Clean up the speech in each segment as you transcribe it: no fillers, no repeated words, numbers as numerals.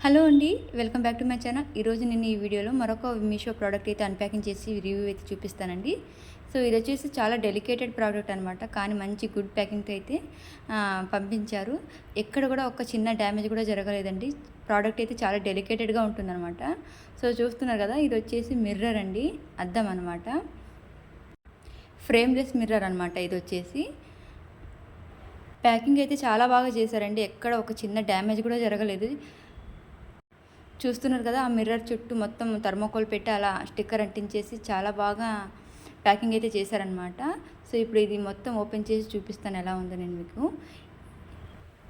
Hello అండి, welcome back to my channel. ఈరోజు నేను ఈ వీడియోలో మరొక మీషో ప్రోడక్ట్ అయితే అన్ప్యాకింగ్ చేసి రివ్యూ అయితే చూపిస్తానండి. సో ఇది వచ్చేసి చాలా డెలికేటెడ్ ప్రోడక్ట్ అనమాట, కానీ మంచి గుడ్ ప్యాకింగ్తో అయితే పంపించారు. ఎక్కడ కూడా ఒక చిన్న డ్యామేజ్ కూడా జరగలేదండి. ప్రోడక్ట్ అయితే చాలా డెలికేటెడ్గా ఉంటుందన్నమాట. సో చూస్తున్నారు కదా, ఇది వచ్చేసి మిర్రర్ అండి, అద్దం అనమాట, ఫ్రేమ్లెస్ మిర్రర్ అనమాట. ఇది వచ్చేసి ప్యాకింగ్ అయితే చాలా బాగా చేశారండి, ఎక్కడ ఒక చిన్న డ్యామేజ్ కూడా జరగలేదు. చూస్తున్నారు కదా, ఆ మిర్రర్ చుట్టూ మొత్తం థర్మోకోల్ పెట్టి అలా స్టిక్కర్ అంటించేసి చాలా బాగా ప్యాకింగ్ అయితే చేశారనమాట. సో ఇప్పుడు ఇది మొత్తం ఓపెన్ చేసి చూపిస్తాను ఎలా ఉందో నేను మీకు.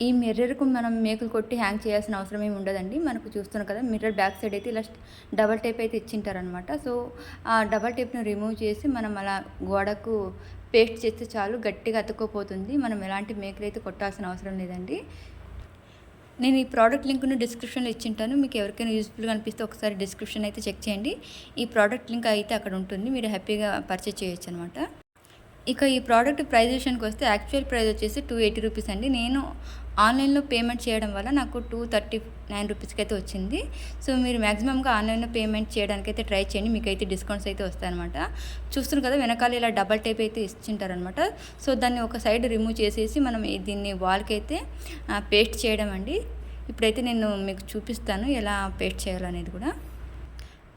ఈ మిర్రర్కు మనం మేకులు కొట్టి హ్యాంగ్ చేయాల్సిన అవసరం ఏమి ఉండదండి. మనకు చూస్తున్నాం కదా, మిర్రర్ బ్యాక్ సైడ్ అయితే ఇలా డబల్ టేప్ అయితే ఇచ్చింటారనమాట. సో ఆ డబల్ టేప్ను రిమూవ్ చేసి మనం అలా గోడకు పేస్ట్ చేస్తే చాలు, గట్టిగా అతుక్కోపోతుంది. మనం ఎలాంటి మేకులు అయితే కొట్టాల్సిన అవసరం లేదండి. నేను ఈ ప్రోడక్ట్ లింక్ను డిస్క్రిప్షన్లో ఇచ్చింటాను. మీకు ఎవరికైనా యూస్ఫుల్గా అనిపిస్తే ఒకసారి డిస్క్రిప్షన్ అయితే చెక్ చేయండి. ఈ ప్రోడక్ట్ లింక్ అయితే అక్కడ ఉంటుంది, మీరు హ్యాపీగా పర్చేజ్ చేయొచ్చు అనమాట. ఇక ఈ ప్రోడక్ట్ ప్రైస్ విషయానికి వస్తే యాక్చువల్ ప్రైస్ వచ్చేసి 280 రూపీస్ అండి. నేను ఆన్లైన్లో పేమెంట్ చేయడం వల్ల నాకు 239 రూపీస్కి అయితే వచ్చింది. సో మీరు మ్యాక్సిమంగా ఆన్లైన్లో పేమెంట్ చేయడానికి అయితే ట్రై చేయండి, మీకు అయితే డిస్కౌంట్స్ అయితే వస్తాయన్నమాట. చూస్తున్నారు కదా, వెనకాల ఇలా డబల్ టైప్ అయితే ఇచ్చింటారనమాట. సో దాన్ని ఒక సైడ్ రిమూవ్ చేసేసి మనం దీన్ని వాల్కి అయితే పేస్ట్ చేయడం అండి. ఇప్పుడైతే నేను మీకు చూపిస్తాను ఎలా పేస్ట్ చేయాలనేది కూడా.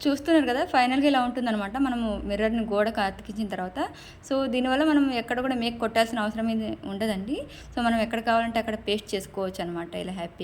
చూస్తున్నారు కదా, ఫైనల్గా ఇలా ఉంటుందన్నమాట. మనము మిర్రర్ని గోడకు అతికించిన తర్వాత, సో దీనివల్ల మనం ఎక్కడ కూడా మేక్ కొట్టాల్సిన అవసరం ఉండదండి. సో మనం ఎక్కడ కావాలంటే అక్కడ పేస్ట్ చేసుకోవచ్చు అనమాట, ఇలా హ్యాపీ.